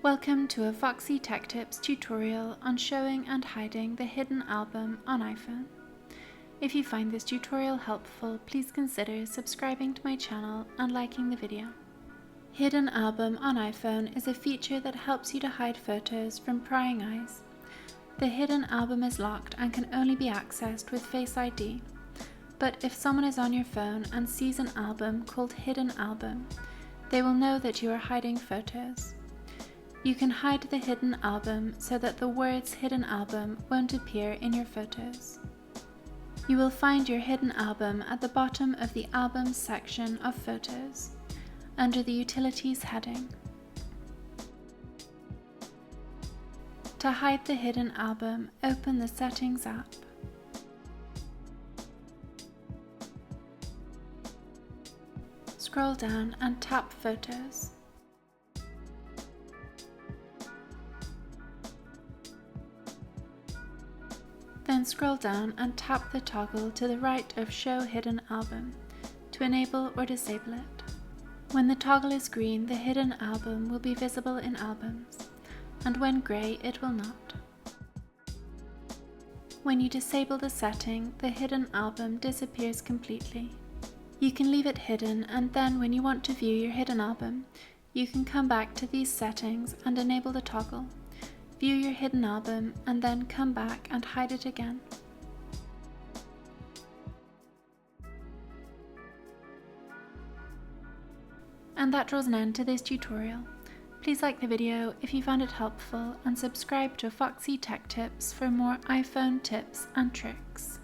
Welcome to a Foxy Tech Tips tutorial on showing and hiding the hidden album on iPhone. If you find this tutorial helpful, please consider subscribing to my channel and liking the video. Hidden album on iPhone is a feature that helps you to hide photos from prying eyes. The hidden album is locked and can only be accessed with Face ID. But if someone is on your phone and sees an album called Hidden Album, they will know that you are hiding photos. You can hide the hidden album so that the words hidden album won't appear in your photos. You will find your hidden album at the bottom of the Albums section of Photos, under the Utilities heading. To hide the hidden album, open the Settings app. Scroll down and tap Photos. Then scroll down and tap the toggle to the right of Show Hidden Album to enable or disable it. When the toggle is green, the hidden album will be visible in Albums, and when grey, it will not. When you disable the setting, the hidden album disappears completely. You can leave it hidden, and then when you want to view your hidden album, you can come back to these settings and enable the toggle. View your hidden album and then come back and hide it again. And that draws an end to this tutorial. Please like the video if you found it helpful and subscribe to Foxy Tech Tips for more iPhone tips and tricks.